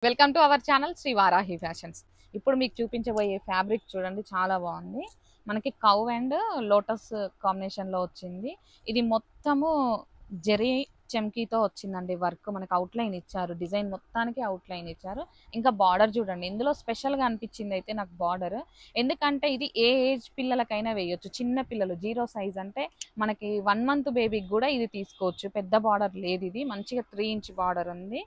Welcome to our channel Shri Varahi fashions. ఇప్పుడు మీకు చూపించబోయే ఫ్యాబ్రిక్ చూడండి, చాలా బాగుంది. మనకి కౌ అండ్ లోటస్ కాంబినేషన్లో వచ్చింది. ఇది మొత్తము జెరీ చెమ్కీతో వచ్చిందండి. వర్క్ మనకి అవుట్లైన్ ఇచ్చారు, డిజైన్ మొత్తానికి అవుట్లైన్ ఇచ్చారు. ఇంకా బార్డర్ చూడండి, ఇందులో స్పెషల్గా అనిపించింది అయితే నాకు బార్డర్. ఎందుకంటే ఇది ఏ ఏజ్ పిల్లలకైనా వేయొచ్చు. చిన్న పిల్లలు 0 సైజ్ అంటే మనకి 1 మంత్ బేబీకి కూడా ఇది తీసుకోవచ్చు. పెద్ద బార్డర్ లేదు, ఇది మంచిగా 3 ఇంచ్ బార్డర్ ఉంది.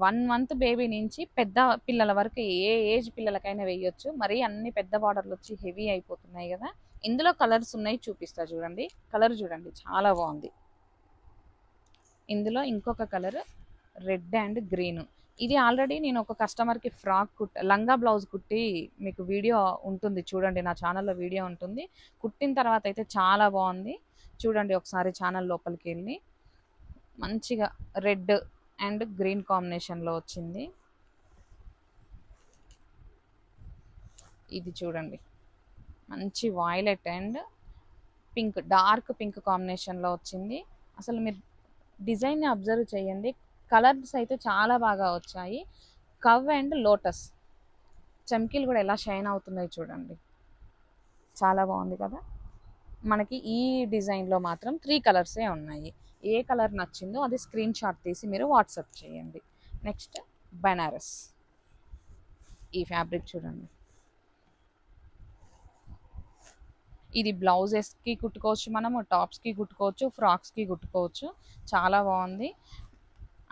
1 మంత్ బేబీ నుంచి పెద్ద పిల్లల వరకు ఏ ఏజ్ పిల్లలకైనా వేయొచ్చు. మరి అన్ని పెద్ద బార్డర్లు వచ్చి హెవీ అయిపోతున్నాయి కదా. ఇందులో కలర్స్ ఉన్నాయి, చూపిస్తా చూడండి. కలర్ చూడండి, చాలా బాగుంది. ఇందులో ఇంకొక కలర్ రెడ్ అండ్ గ్రీన్. ఇది ఆల్రెడీ నేను ఒక కస్టమర్కి ఫ్రాక్ లంగా బ్లౌజ్ కుట్టి మీకు వీడియో ఉంటుంది చూడండి, నా ఛానల్లో వీడియో ఉంటుంది. కుట్టిన తర్వాత అయితే చాలా బాగుంది. చూడండి ఒకసారి ఛానల్ లోపలికి వెళ్ళి. మంచిగా రెడ్ అండ్ గ్రీన్ కాంబినేషన్లో వచ్చింది. ఇది చూడండి, మంచి violet and pink, dark pink కాంబినేషన్లో వచ్చింది. అసలు మీరు డిజైన్ని అబ్జర్వ్ చేయండి, కలర్స్ అయితే చాలా బాగా వచ్చాయి. కవ్ అండ్ లోటస్ చమ్కీలు కూడా ఎలా షైన్ అవుతున్నాయి చూడండి, చాలా బాగుంది కదా. మనకి ఈ డిజైన్లో మాత్రం 3 కలర్సే ఉన్నాయి. ఏ కలర్ నచ్చిందో అది స్క్రీన్ షాట్ తీసి మీరు వాట్సాప్ చేయండి. నెక్స్ట్ బనారస్. ఈ ఫ్యాబ్రిక్ చూడండి, ఇది బ్లౌజెస్కి కుట్టుకోవచ్చు, మనము టాప్స్కి కుట్టుకోవచ్చు, ఫ్రాక్స్కి కుట్టుకోవచ్చు. చాలా బాగుంది.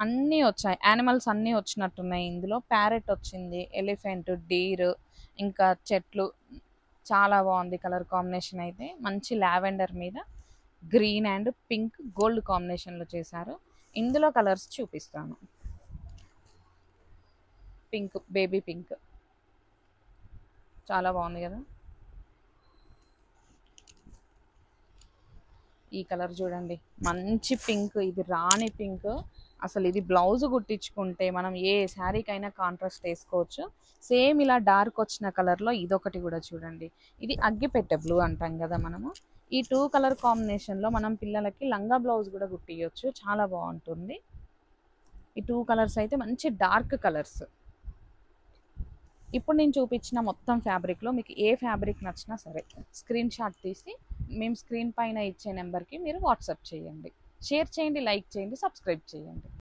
అన్నీ వచ్చాయి, యానిమల్స్ అన్నీ వచ్చినట్టున్నాయి. ఇందులో ప్యారెట్ వచ్చింది, ఎలిఫెంట్, డీర్, ఇంకా చెట్లు. చాలా బాగుంది కలర్ కాంబినేషన్ అయితే. మంచి లావెండర్ మీద గ్రీన్ అండ్ పింక్ గోల్డ్ కాంబినేషన్లో చేశారు. ఇందులో కలర్స్ చూపిస్తాను. పింక్, బేబీ పింక్, చాలా బాగుంది కదా. ఈ కలర్ చూడండి, మంచి పింక్, ఇది రాణి పింక్. అసలు ఇది బ్లౌజ్ కుట్టించుకుంటే మనం ఏ శారీకైనా కాంట్రాస్ట్ వేసుకోవచ్చు. సేమ్ ఇలా డార్క్ వచ్చిన కలర్లో ఇదొకటి కూడా చూడండి. ఇది అగ్గిపెట్టె బ్లూ అంటాం కదా మనము. ఈ 2 కలర్ కాంబినేషన్లో మనం పిల్లలకి లంగా బ్లౌజ్ కూడా కుట్టియచ్చు, చాలా బాగుంటుంది. ఈ 2 కలర్స్ అయితే మంచి డార్క్ కలర్స్. ఇప్పుడు నేను చూపించిన మొత్తం ఫ్యాబ్రిక్లో మీకు ఏ ఫ్యాబ్రిక్ నచ్చినా సరే స్క్రీన్ షాట్ తీసి మేము స్క్రీన్ పైన ఇచ్చే నెంబర్కి మీరు వాట్సాప్ చేయండి. షేర్ చేయండి, లైక్ చేయండి, సబ్స్క్రైబ్ చేయండి.